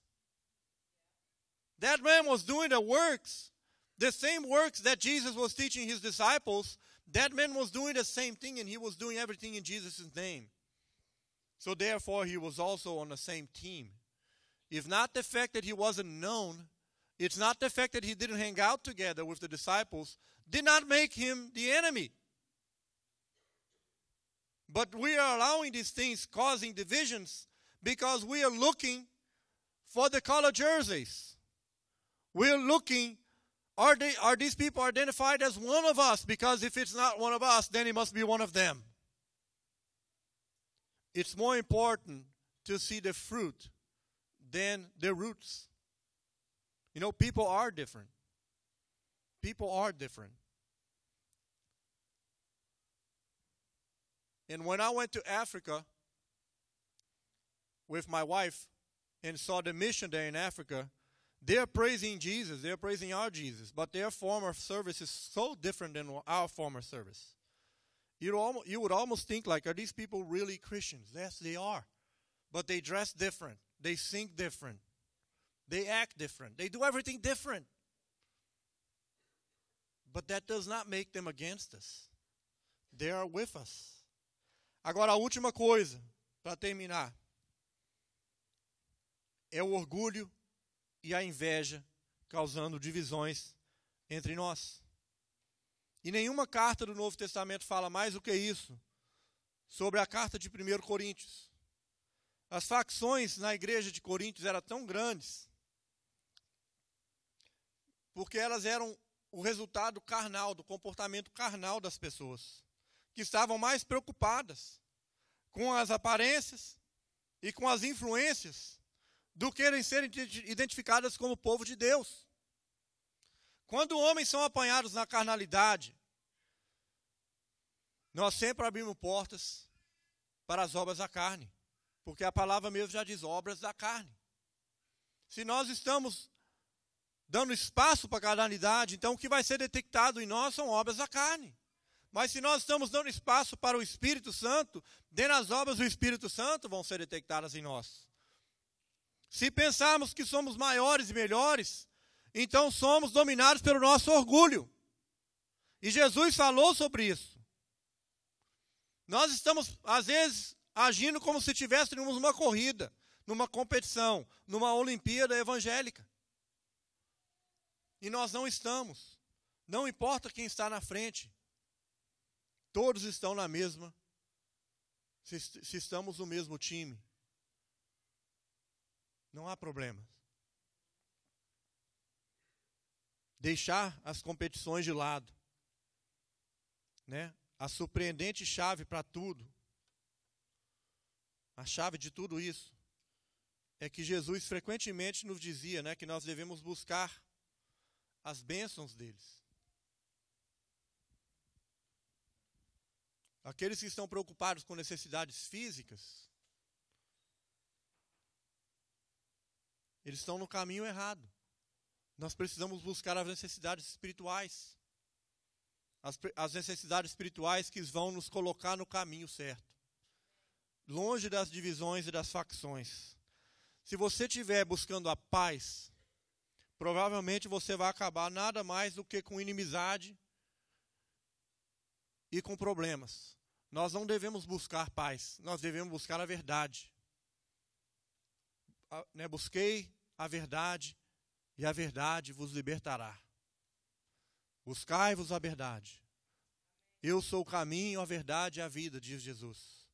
That man was doing the same works that Jesus was teaching his disciples. That man was doing the same thing, and he was doing everything in Jesus' name. So therefore, he was also on the same team. If not the fact that he wasn't known, it's not the fact that he didn't hang out together with the disciples, did not make him the enemy. But we are allowing these things causing divisions because we are looking for the color jerseys. We are looking, are these people identified as one of us? Because if it's not one of us, then it must be one of them. It's more important to see the fruit than the roots. You know, people are different. People are different. And when I went to Africa with my wife and saw the mission there in Africa, they're praising Jesus. They're praising our Jesus. But their form of service is so different than our form of service. You would almost think like, are these people really Christians? Yes, they are. But they dress different. They sing different. They act different. They do everything different. But that does not make them against us. They are with us. Agora, a última coisa, para terminar, é o orgulho e a inveja causando divisões entre nós. E nenhuma carta do Novo Testamento fala mais do que isso sobre a carta de 1 Coríntios. As facções na igreja de Coríntios eram tão grandes porque elas eram o resultado carnal, do comportamento carnal das pessoas, que estavam mais preocupadas com as aparências e com as influências do que em serem identificadas como povo de Deus. Quando homens são apanhados na carnalidade, nós sempre abrimos portas para as obras da carne, porque a palavra mesmo já diz obras da carne. Se nós estamos dando espaço para a carnalidade, então o que vai ser detectado em nós são obras da carne. Mas se nós estamos dando espaço para o Espírito Santo, dentro das obras do Espírito Santo vão ser detectadas em nós. Se pensarmos que somos maiores e melhores, então somos dominados pelo nosso orgulho. E Jesus falou sobre isso. Nós estamos, às vezes, agindo como se estivéssemos numa corrida, numa competição, numa Olimpíada evangélica. E nós não estamos. Não importa quem está na frente. Todos estão na mesma, se estamos no mesmo time. Não há problema. Deixar as competições de lado, né? A surpreendente chave para tudo, a chave de tudo isso, é que Jesus frequentemente nos dizia, né, que nós devemos buscar as bênçãos deles. Aqueles que estão preocupados com necessidades físicas, eles estão no caminho errado. Nós precisamos buscar as necessidades espirituais. As necessidades espirituais que vão nos colocar no caminho certo. Longe das divisões e das facções. Se você estiver buscando a paz, provavelmente você vai acabar nada mais do que com inimizade e com problemas. Nós não devemos buscar paz, nós devemos buscar a verdade. Busquei a verdade, e a verdade vos libertará. Buscai-vos a verdade. Eu sou o caminho, a verdade e a vida, diz Jesus.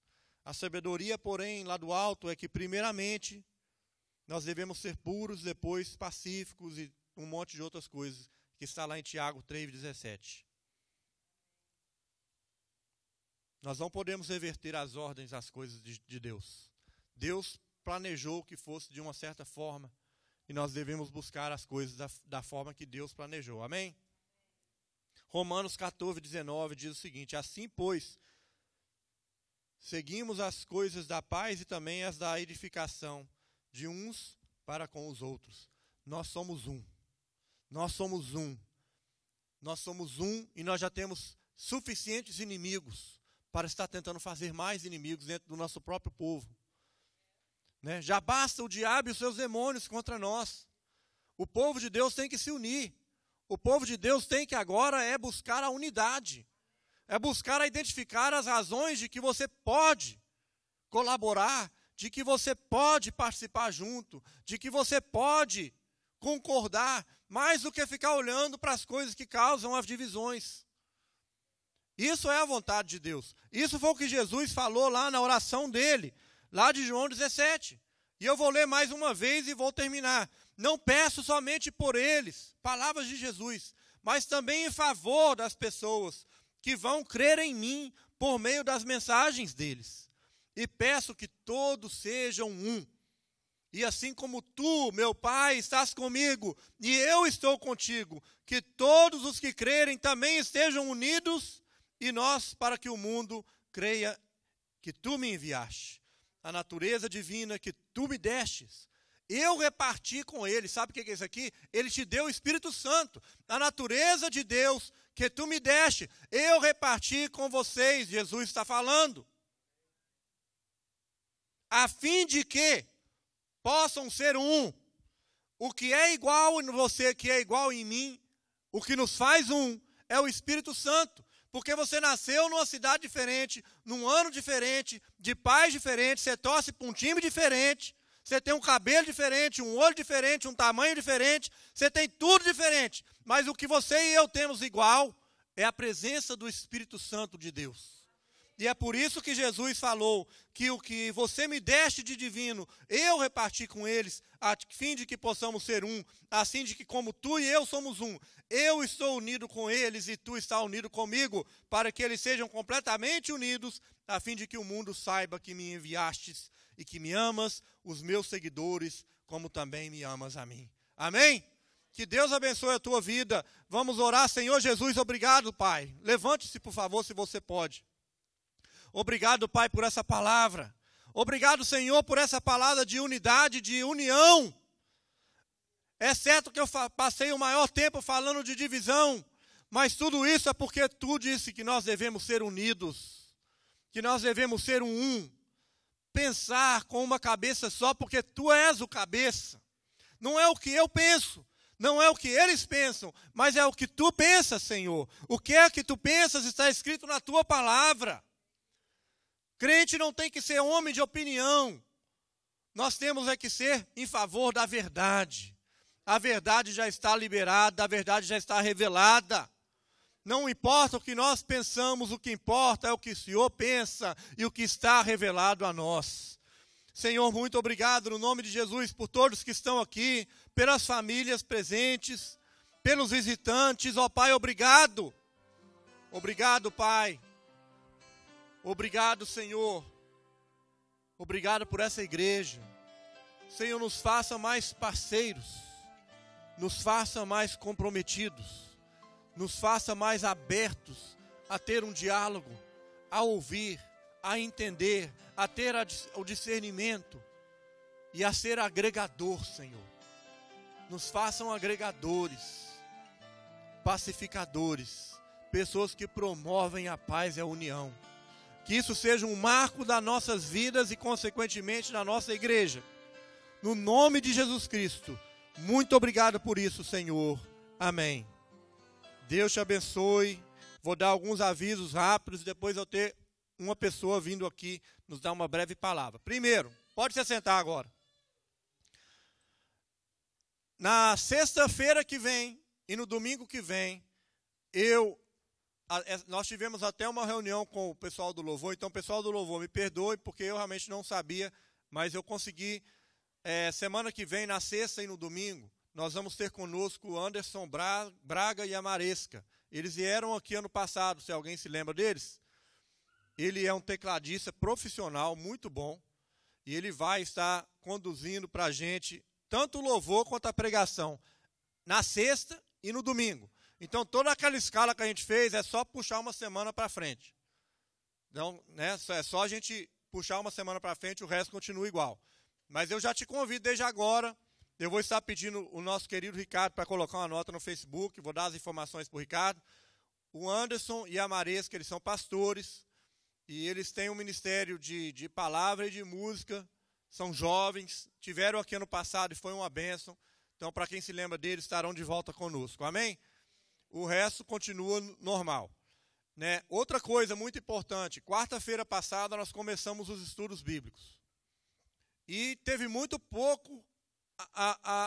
A sabedoria, porém, lá do alto, é que primeiramente nós devemos ser puros, depois pacíficos e um monte de outras coisas, que está lá em Tiago 3,17. Nós não podemos reverter as ordens das coisas de Deus. Deus planejou que fosse de uma certa forma, e nós devemos buscar as coisas da forma que Deus planejou. Amém? Romanos 14,19 diz o seguinte: assim, pois, seguimos as coisas da paz e também as da edificação de uns para com os outros. Nós somos um. Nós somos um. Nós somos um e nós já temos suficientes inimigos para estar tentando fazer mais inimigos dentro do nosso próprio povo. Né? Já basta o diabo e os seus demônios contra nós. O povo de Deus tem que se unir. O povo de Deus tem que agora buscar a unidade. É buscar identificar as razões de que você pode colaborar, de que você pode participar junto, de que você pode concordar, mais do que ficar olhando para as coisas que causam as divisões. Isso é a vontade de Deus. Isso foi o que Jesus falou lá na oração dele, lá de João 17. E eu vou ler mais uma vez e vou terminar. Não peço somente por eles, palavras de Jesus, mas também em favor das pessoas que vão crer em mim por meio das mensagens deles. E peço que todos sejam um. E assim como tu, meu Pai, estás comigo, e eu estou contigo, que todos os que crerem também estejam unidos, e nós, para que o mundo creia que tu me enviaste. A natureza divina que tu me destes, eu reparti com ele. Sabe o que é isso aqui? Ele te deu o Espírito Santo. A natureza de Deus que tu me deste, eu reparti com vocês. Jesus está falando. A fim de que possam ser um. O que é igual em você, que é igual em mim, o que nos faz um, é o Espírito Santo. Porque você nasceu numa cidade diferente, num ano diferente, de pais diferentes, você torce para um time diferente, você tem um cabelo diferente, um olho diferente, um tamanho diferente, você tem tudo diferente. Mas o que você e eu temos igual é a presença do Espírito Santo de Deus. E é por isso que Jesus falou que o que você me deste de divino, eu reparti com eles, a fim de que possamos ser um, assim de que como tu e eu somos um, eu estou unido com eles e tu está unido comigo, para que eles sejam completamente unidos, a fim de que o mundo saiba que me enviastes e que me amas, os meus seguidores, como também me amas a mim. Amém? Que Deus abençoe a tua vida. Vamos orar. Senhor Jesus, obrigado, Pai. Levante-se, por favor, se você pode. Obrigado, Pai, por essa palavra. Obrigado, Senhor, por essa palavra de unidade, de união. É certo que eu passei o maior tempo falando de divisão, mas tudo isso é porque tu disse que nós devemos ser unidos, que nós devemos ser um. Pensar com uma cabeça só, porque tu és o cabeça. Não é o que eu penso, não é o que eles pensam, mas é o que tu pensas, Senhor. O que é que tu pensas está escrito na tua palavra. Crente não tem que ser homem de opinião. Nós temos é que ser em favor da verdade. A verdade já está liberada, a verdade já está revelada. Não importa o que nós pensamos, o que importa é o que o Senhor pensa e o que está revelado a nós. Senhor, muito obrigado no nome de Jesus por todos que estão aqui, pelas famílias presentes, pelos visitantes. Ó Pai, obrigado. Obrigado, Pai. Obrigado, Senhor. Obrigado por essa igreja. Senhor, nos faça mais parceiros. Nos faça mais comprometidos. Nos faça mais abertos a ter um diálogo, a ouvir, a entender, a ter o discernimento e a ser agregador, Senhor. Nos façam agregadores, pacificadores, pessoas que promovem a paz e a união. Que isso seja um marco das nossas vidas e, consequentemente, da nossa igreja. No nome de Jesus Cristo, muito obrigado por isso, Senhor. Amém. Deus te abençoe. Vou dar alguns avisos rápidos e depois eu ter uma pessoa vindo aqui nos dar uma breve palavra. Primeiro, pode se assentar agora. Na sexta-feira que vem e no domingo que vem, nós tivemos até uma reunião com o pessoal do Louvor. Então, pessoal do Louvor, me perdoe porque eu realmente não sabia, mas eu consegui. Semana que vem, na sexta e no domingo, nós vamos ter conosco o Anderson Braga e a Maresca. Eles vieram aqui ano passado, se alguém se lembra deles. Ele é um tecladista profissional, muito bom. E ele vai estar conduzindo para a gente tanto o louvor quanto a pregação, na sexta e no domingo. Então, toda aquela escala que a gente fez é só puxar uma semana para frente. Então, né, é só a gente puxar uma semana para frente, o resto continua igual. Mas eu já te convido desde agora. Eu vou estar pedindo o nosso querido Ricardo para colocar uma nota no Facebook. Vou dar as informações para o Ricardo. O Anderson e a Maresca, eles são pastores. E eles têm um ministério de palavra e de música. São jovens. Tiveram aqui ano passado e foi uma bênção. Então, para quem se lembra deles, estarão de volta conosco. Amém? O resto continua normal. Né? Outra coisa muito importante. Quarta-feira passada nós começamos os estudos bíblicos. E teve muito pouco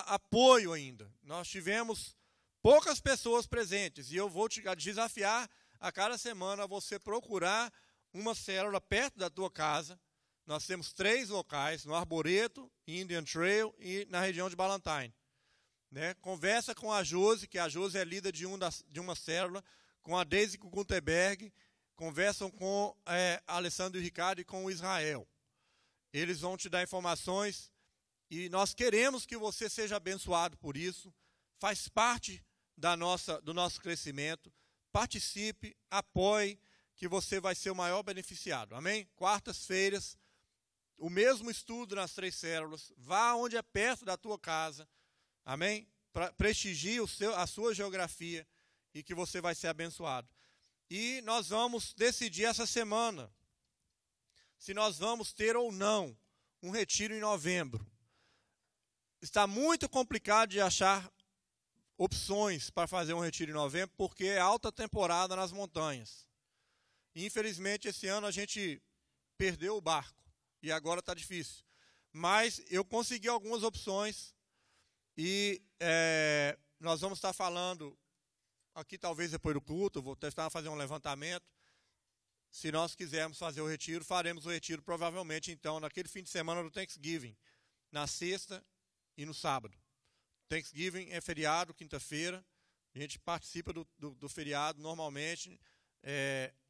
apoio ainda. Nós tivemos poucas pessoas presentes. E eu vou te desafiar a cada semana você procurar uma célula perto da tua casa. Nós temos 3 locais, no Arboreto, Indian Trail e na região de Ballantyne. Né? Conversa com a Josi, que a Josi é líder de uma célula, com a Daisy Gutenberg, conversam com Alessandro e Ricardo e com o Israel. Eles vão te dar informações e nós queremos que você seja abençoado por isso. Faz parte do nosso crescimento. Participe, apoie, que você vai ser o maior beneficiado. Amém? Quartas-feiras, o mesmo estudo nas 3 células. Vá onde é perto da tua casa. Amém? Prestigie a sua geografia e que você vai ser abençoado. E nós vamos decidir essa semana se nós vamos ter ou não um retiro em novembro. Está muito complicado de achar opções para fazer um retiro em novembro, porque é alta temporada nas montanhas. Infelizmente, esse ano a gente perdeu o barco e agora está difícil. Mas eu consegui algumas opções e nós vamos estar falando aqui, talvez depois do culto, vou testar fazer um levantamento. Se nós quisermos fazer o retiro, faremos o retiro provavelmente, então, naquele fim de semana do Thanksgiving, na sexta e no sábado. Thanksgiving é feriado, quinta-feira, a gente participa do feriado normalmente,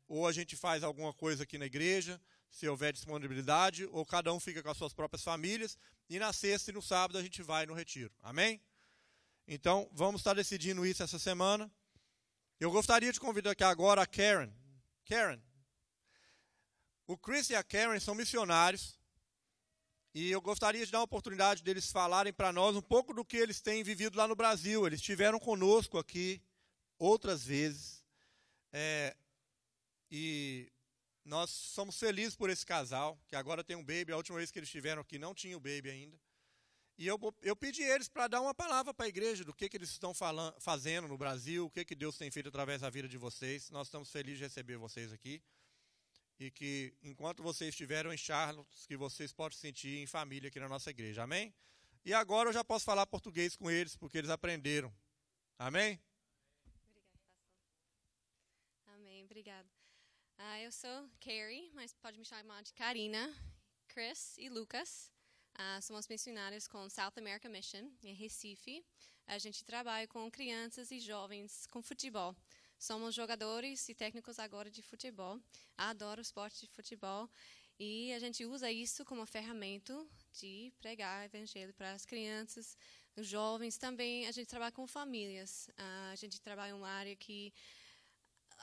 ou a gente faz alguma coisa aqui na igreja, se houver disponibilidade, ou cada um fica com as suas próprias famílias, e na sexta e no sábado a gente vai no retiro. Amém? Então, vamos estar decidindo isso essa semana. Eu gostaria de convidar aqui agora a Karen. Karen, o Chris e a Karen são missionários, e eu gostaria de dar uma oportunidade deles falarem para nós um pouco do que eles têm vivido lá no Brasil. Eles estiveram conosco aqui outras vezes, e nós somos felizes por esse casal, que agora tem um baby. A última vez que eles estiveram aqui não tinha o baby ainda. E eu pedi eles para dar uma palavra para a igreja do que eles estão fazendo no Brasil, o que Deus tem feito através da vida de vocês. Nós estamos felizes de receber vocês aqui. E que, enquanto vocês estiveram em Charlotte, que vocês possam se sentir em família aqui na nossa igreja. Amém? E agora eu já posso falar português com eles, porque eles aprenderam. Amém? Obrigada, pastor. Amém, obrigado. Eu sou Carrie, mas pode me chamar de Karina, Chris e Lucas. Somos missionários com South America Mission, em Recife. A gente trabalha com crianças e jovens com futebol. Somos jogadores e técnicos agora de futebol. Adoro o esporte de futebol. E a gente usa isso como ferramenta de pregar o evangelho para as crianças, os jovens. Também a gente trabalha com famílias. A gente trabalha em uma área que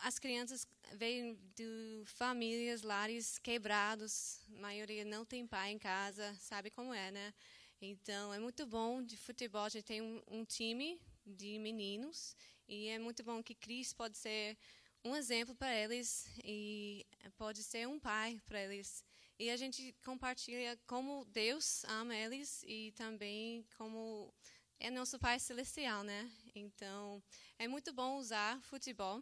as crianças vêm de famílias, lares quebrados. A maioria não tem pai em casa, sabe como é, né? Então, é muito bom de futebol. A gente tem um time de meninos. E é muito bom que Cris pode ser um exemplo para eles e pode ser um pai para eles. E a gente compartilha como Deus ama eles e também como é nosso Pai Celestial, né? Então, é muito bom usar futebol,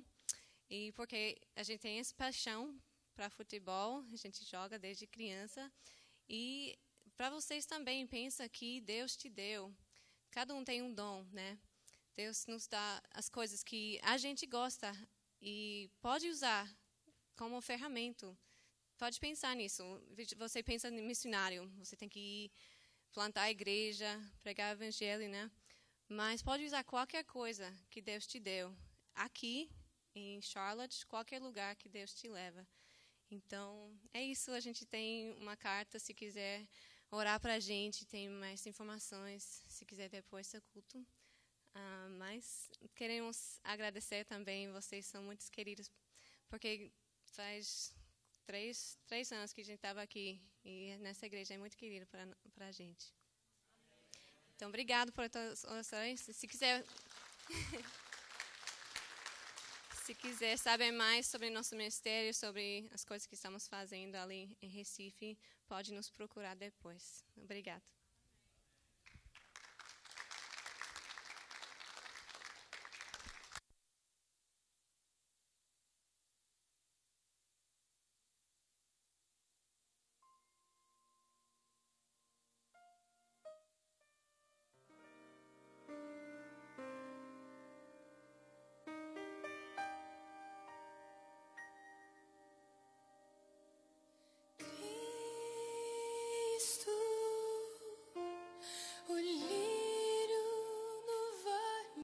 e porque a gente tem essa paixão para futebol, a gente joga desde criança. E para vocês também, pensa que Deus te deu. Cada um tem um dom, né? Deus nos dá as coisas que a gente gosta e pode usar como ferramenta. Pode pensar nisso. Você pensa em missionário, você tem que ir plantar a igreja, pregar o evangelho, né? Mas pode usar qualquer coisa que Deus te deu. Aqui, em Charlotte, qualquer lugar que Deus te leva. Então, é isso. A gente tem uma carta, se quiser orar para a gente, tem mais informações, se quiser depois do culto. Mas queremos agradecer também, vocês são muito queridos, porque faz três anos que a gente estava aqui e nessa igreja é muito querido para a gente. Então, obrigado por todas as orações. Se quiser saber mais sobre nosso ministério, sobre as coisas que estamos fazendo ali em Recife, pode nos procurar depois. Obrigado.